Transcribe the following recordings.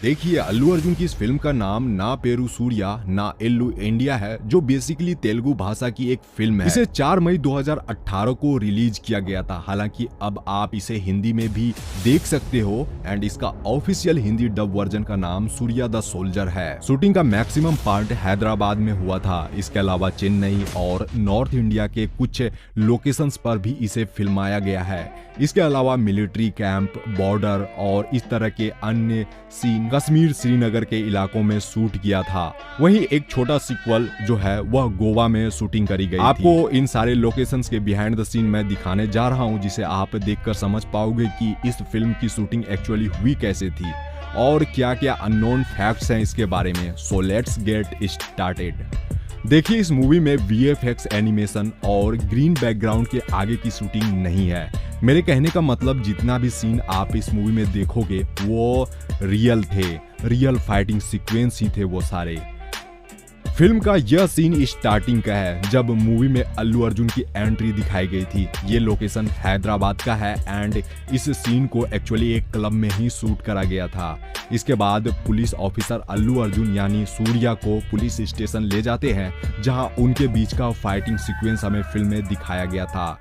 देखिए, अल्लू अर्जुन की इस फिल्म का नाम ना पेरू सूर्या ना एल्लू इंडिया है, जो बेसिकली तेलुगु भाषा की एक फिल्म है। इसे 4 मई 2018 को रिलीज किया गया था। हालांकि अब आप इसे हिंदी में भी देख सकते हो एंड इसका ऑफिशियल हिंदी डब वर्जन का नाम सूर्या द सोल्जर है। शूटिंग का मैक्सिमम पार्ट हैदराबाद में हुआ था। इसके अलावा चेन्नई और नॉर्थ इंडिया के कुछ लोकेशंस पर भी इसे फिल्माया गया है। इसके अलावा मिलिट्री कैंप, बॉर्डर और इस तरह के अन्य सीन कश्मीर, श्रीनगर के इलाकों में शूट किया था। वहीं एक छोटा सीक्वल जो है वह गोवा में शूटिंग करी गई। आपको इन सारे लोकेशंस के बिहाइंड द सीन मैं दिखाने जा रहा हूं, जिसे आप देखकर समझ पाओगे कि इस फिल्म की शूटिंग एक्चुअली हुई कैसे थी और क्या क्या अननोन फैक्ट्स हैं इसके बारे में। So let's get started. देखिए, इस मूवी में VFX एनिमेशन और ग्रीन बैकग्राउंड के आगे की शूटिंग नहीं है। मेरे कहने का मतलब जितना भी सीन आप इस मूवी में देखोगे वो रियल थे, रियल फाइटिंग सीक्वेंस ही थे वो सारे। फिल्म का यह सीन स्टार्टिंग का है, जब मूवी में अल्लू अर्जुन की एंट्री दिखाई गई थी। ये लोकेशन हैदराबाद का है एंड इस सीन को एक्चुअली एक क्लब में ही शूट करा गया था। इसके बाद पुलिस ऑफिसर अल्लू अर्जुन यानी सूर्या को पुलिस स्टेशन ले जाते हैं, जहां उनके बीच का फाइटिंग सीक्वेंस हमें फिल्म में दिखाया गया था।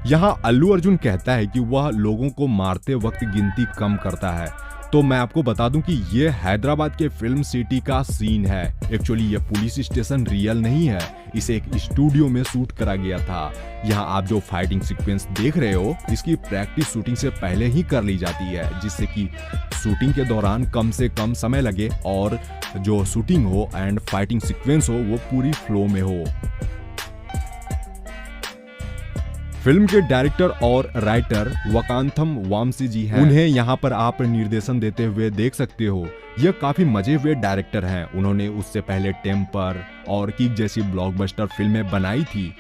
यहाँ अल्लू अर्जुन कहता है कि वह लोगों को मारते वक्त गिनती कम करता है। तो मैं आपको बता दूं कि ये हैदराबाद के फिल्म सिटी का सीन है। एक्चुअली ये पुलिस स्टेशन रियल नहीं है, इसे एक स्टूडियो में शूट करा गया था। यहाँ आप जो फाइटिंग सीक्वेंस देख रहे हो, इसकी प्रैक्टिस शूटिंग से पहले ही कर ली जाती है, जिससे कि शूटिंग के दौरान कम से कम समय लगे और जो शूटिंग हो एंड फाइटिंग सीक्वेंस हो वो पूरी फ्लो में हो। फिल्म के डायरेक्टर और राइटर वकांथम वामसी जी हैं। उन्हें यहाँ पर आप निर्देशन देते हुए देख सकते हो। यह काफी मजे हुए डायरेक्टर हैं। उन्होंने उससे पहले टेम्पर और किक जैसी ब्लॉकबस्टर फिल्में बनाई थी।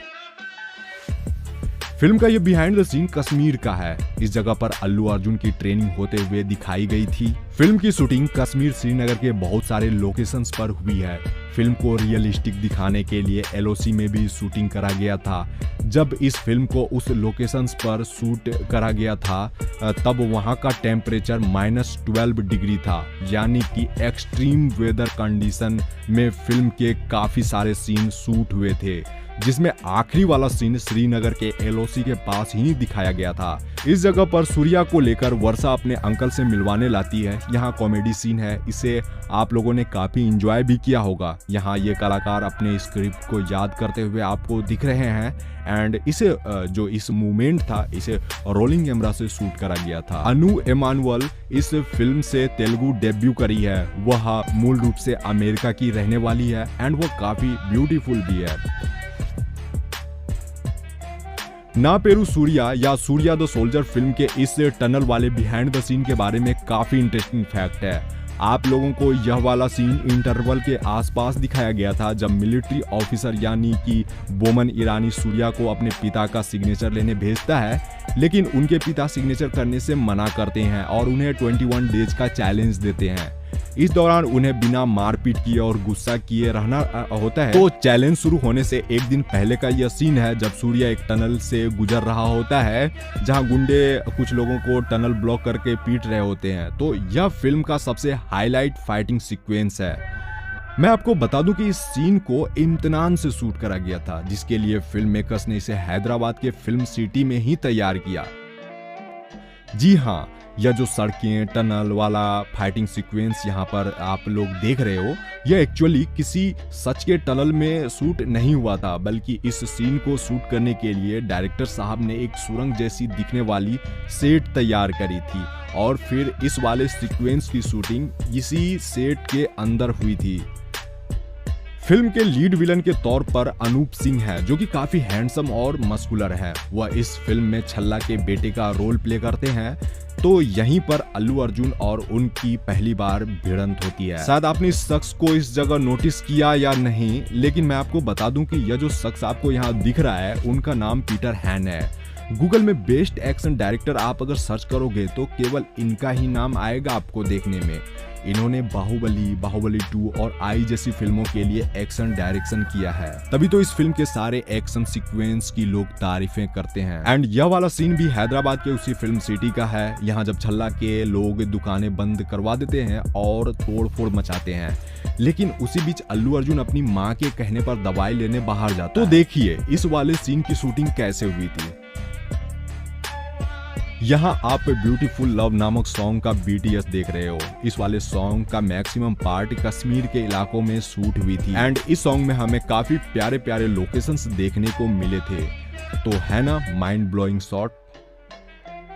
फिल्म का ये बिहाइंड द सीन कश्मीर का है। इस जगह पर अल्लू अर्जुन की ट्रेनिंग होते हुए दिखाई गई थी। फिल्म की शूटिंग कश्मीर, श्रीनगर के बहुत सारे लोकेशंस पर हुई है। फिल्म को रियलिस्टिक दिखाने के लिए LOC में भी शूटिंग करा गया था। जब इस फिल्म को उस लोकेशंस पर शूट करा गया था तब वहां का टेम्परेचर -12 डिग्री था, यानी कि एक्सट्रीम वेदर कंडीशन में फिल्म के काफी सारे सीन शूट हुए थे, जिसमें आखिरी वाला सीन श्रीनगर के LOC के पास ही दिखाया गया था। इस जगह पर सूर्या को लेकर वर्षा अपने अंकल से मिलवाने लाती है। यहाँ कॉमेडी सीन है, इसे आप लोगों ने काफी एंजॉय भी किया होगा। यहाँ ये कलाकार अपने स्क्रिप्ट को याद करते हुए आपको दिख रहे हैं एंड इसे जो इस मूवमेंट था इसे रोलिंग कैमरा से शूट करा गया था। अनु एमानुअल इस फिल्म से तेलुगु डेब्यू करी है। वह मूल रूप से अमेरिका की रहने वाली है एंड वह काफी ब्यूटीफुल भी है। ना पेरू सूर्या या सूर्या द सोल्जर फिल्म के इस टनल वाले बिहाइंड द सीन के बारे में काफी इंटरेस्टिंग फैक्ट है। आप लोगों को यह वाला सीन इंटरवल के आसपास दिखाया गया था, जब मिलिट्री ऑफिसर यानी कि बोमन ईरानी सूर्या को अपने पिता का सिग्नेचर लेने भेजता है, लेकिन उनके पिता सिग्नेचर करने से मना करते हैं और उन्हें 21 डेज का चैलेंज देते हैं। इस दौरान उन्हें बिना मारपीट किए और गुस्सा किए रहना होता है। तो चैलेंज शुरू होने से एक दिन पहले का यह सीन है, जब सूर्या एक टनल से गुजर रहा होता है, जहां गुंडे कुछ लोगों को टनल ब्लॉक करके पीट रहे होते हैं। तो यह फिल्म का सबसे हाईलाइट फाइटिंग सीक्वेंस है। मैं आपको बता दूं कि इस सीन को इम्तिनान से शूट करा गया था, जिसके लिए फिल्म मेकर्स ने इसे हैदराबाद के फिल्म सिटी में ही तैयार किया। जी हाँ, यह जो सड़कें, टनल वाला फाइटिंग सीक्वेंस यहाँ पर आप लोग देख रहे हो, यह एक्चुअली किसी सच के टनल में शूट नहीं हुआ था, बल्कि इस सीन को शूट करने के लिए डायरेक्टर साहब ने एक सुरंग जैसी दिखने वाली सेट तैयार करी थी और फिर इस वाले सीक्वेंस की शूटिंग इसी सेट के अंदर हुई थी। फिल्म के लीड विलन के तौर पर अनूप सिंह है, जो कि काफी हैंडसम और मस्कुलर है। वह इस फिल्म में छल्ला के बेटे का रोल प्ले करते हैं। तो यहीं पर अल्लू अर्जुन और उनकी पहली बार भिड़ंत होती है। शायद आपने इस शख्स को इस जगह नोटिस किया या नहीं, लेकिन मैं आपको बता दूं कि यह जो शख्स आपको यहाँ दिख रहा है, उनका नाम पीटर हैन है। गूगल में बेस्ट एक्शन डायरेक्टर आप अगर सर्च करोगे तो केवल इनका ही नाम आएगा आपको देखने में। इन्होंने बाहुबली, बाहुबली 2 और आई जैसी फिल्मों के लिए एक्शन डायरेक्शन किया है, तभी तो इस फिल्म के सारे एक्शन सीक्वेंस की लोग तारीफें करते हैं। एंड यह वाला सीन भी हैदराबाद के उसी फिल्म सिटी का है, यहाँ जब छल्ला के लोग दुकानें बंद करवा देते हैं और तोड़-फोड़ मचाते हैं, लेकिन उसी बीच अल्लू अर्जुन अपनी माँ के कहने पर दवाई लेने बाहर जाता है। तो देखिए इस वाले सीन की शूटिंग कैसे हुई थी। यहाँ आप ब्यूटीफुल लव नामक सॉन्ग का BTS देख रहे हो। इस वाले सॉन्ग का मैक्सिमम पार्ट कश्मीर के इलाकों में शूट हुई थी एंड इस सॉन्ग में हमें काफी प्यारे प्यारे लोकेशंस देखने को मिले थे। तो है ना माइंड ब्लोइंग शॉट।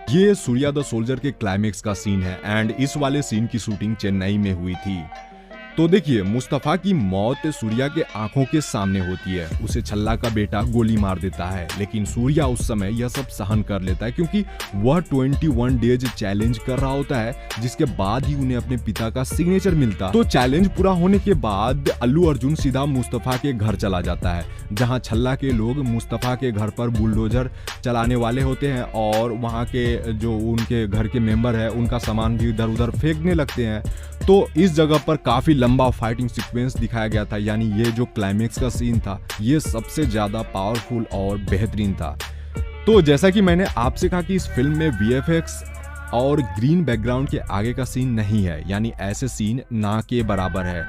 ये सूर्या द सोल्जर के क्लाइमेक्स का सीन है एंड इस वाले सीन की शूटिंग चेन्नई में हुई थी। तो देखिए मुस्तफा की मौत सूर्या के आंखों के सामने होती है, उसे छल्ला का बेटा गोली मार देता है, लेकिन सूर्या उस समय यह सब सहन कर लेता है क्योंकि वह 21 डेज चैलेंज कर रहा होता है, जिसके बाद ही उन्हें अपने पिता का सिग्नेचर मिलता। तो चैलेंज पूरा होने के बाद अल्लू अर्जुन सीधा मुस्तफा के घर चला जाता है, जहाँ छल्ला के लोग मुस्तफा के घर पर बुलडोजर चलाने वाले होते हैं और वहाँ के जो उनके घर के मेंबर है उनका सामान भी इधर उधर फेंकने लगते हैं। तो इस जगह पर काफी लंबा फाइटिंग सीक्वेंस दिखाया गया था, यानी ये जो क्लाइमेक्स का सीन था ये सबसे ज्यादा पावरफुल और बेहतरीन था। तो जैसा कि मैंने आपसे कहा कि इस फिल्म में VFX और ग्रीन बैकग्राउंड के आगे का सीन नहीं है, यानी ऐसे सीन ना के बराबर है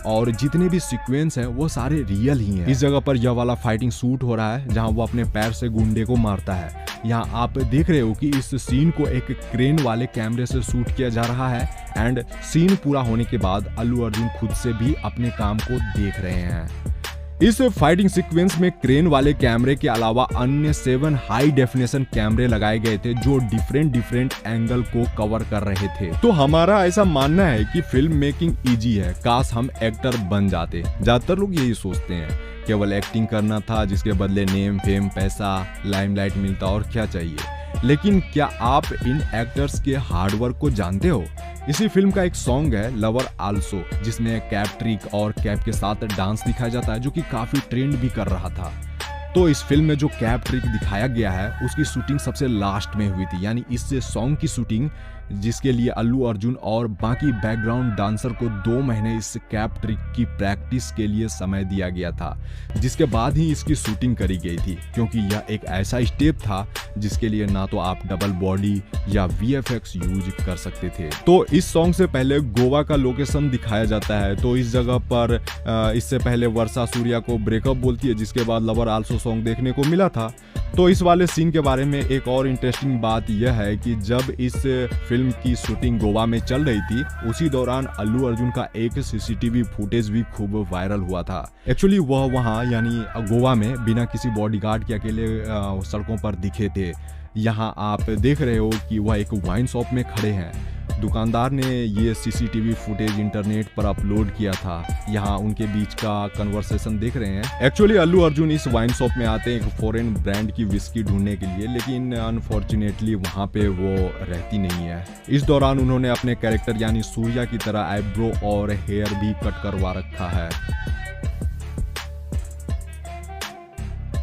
और जितने भी सीक्वेंस हैं वो सारे रियल ही हैं। इस जगह पर यह वाला फाइटिंग शूट हो रहा है जहां वो अपने पैर से गुंडे को मारता है। यहाँ आप देख रहे हो कि इस सीन को एक क्रेन वाले कैमरे से शूट किया जा रहा है एंड सीन पूरा होने के बाद अल्लू अर्जुन खुद से भी अपने काम को देख रहे हैं। इस फाइटिंग सीक्वेंस में क्रेन वाले कैमरे के अलावा अन्य 7 हाई डेफिनेशन कैमरे लगाए गए थे जो डिफरेंट एंगल को कवर कर रहे थे। तो हमारा ऐसा मानना है कि फिल्म मेकिंग इजी है, काश हम एक्टर बन जाते। ज्यादातर लोग यही सोचते हैं, केवल एक्टिंग करना था जिसके बदले नेम फेम पैसा लाइमलाइट मिलता और क्या चाहिए। लेकिन क्या आप इन एक्टर्स के हार्डवर्क को जानते हो? इसी फिल्म का एक सॉन्ग है लवर आल्सो, जिसमें कैप ट्रिक और कैप के साथ डांस दिखाया जाता है जो कि काफी ट्रेंड भी कर रहा था। तो इस फिल्म में जो कैप ट्रिक दिखाया गया है उसकी शूटिंग सबसे लास्ट में हुई थी, यानी इस सॉन्ग की शूटिंग जिसके लिए अल्लू अर्जुन और बाकी बैकग्राउंड डांसर को 2 महीने इस कैप ट्रिक की प्रैक्टिस के लिए समय दिया गया था, जिसके बाद ही इसकी शूटिंग करी गई थी क्योंकि यह एक ऐसा स्टेप था जिसके लिए ना तो आप डबल बॉडी या VFX यूज कर सकते थे। तो इस सॉन्ग से पहले गोवा का लोकेशन दिखाया जाता है। तो इस जगह पर इससे पहले वर्षा सूर्या को ब्रेकअप बोलती है, जिसके बाद लवर आल्सो सॉन्ग देखने को मिला था। तो इस वाले सीन के बारे में एक और इंटरेस्टिंग बात यह है कि जब इस फिल्म की शूटिंग गोवा में चल रही थी उसी दौरान अल्लू अर्जुन का एक CCTV फुटेज भी खूब वायरल हुआ था। एक्चुअली वह वहां यानी गोवा में बिना किसी बॉडीगार्ड के अकेले सड़कों पर दिखे थे। यहाँ आप देख रहे हो कि वह एक वाइन शॉप में खड़े हैं। दुकानदार ने ये CCTV फुटेज इंटरनेट पर अपलोड किया था। यहाँ उनके बीच का कन्वर्सेशन देख रहे हैं। एक्चुअली अल्लू अर्जुन इस वाइन शॉप में आते हैं एक फॉरेन ब्रांड की विस्की ढूंढने के लिए, लेकिन अनफॉर्चुनेटली वहाँ पे वो रहती नहीं है। इस दौरान उन्होंने अपने कैरेक्टर यानी सूर्या की तरह आईब्रो और हेयर भी कट करवा रखा है।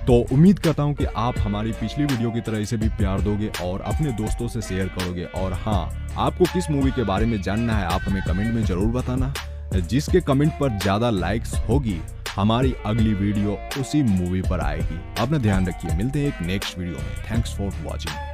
तो उम्मीद करता हूं कि आप हमारी पिछली वीडियो की तरह इसे भी प्यार दोगे और अपने दोस्तों से शेयर करोगे। और हाँ, आपको किस मूवी के बारे में जानना है आप हमें कमेंट में जरूर बताना। जिसके कमेंट पर ज्यादा लाइक्स होगी हमारी अगली वीडियो उसी मूवी पर आएगी। अपना ध्यान रखिए, मिलते हैं एक नेक्स्ट वीडियो में। Thanks for watching.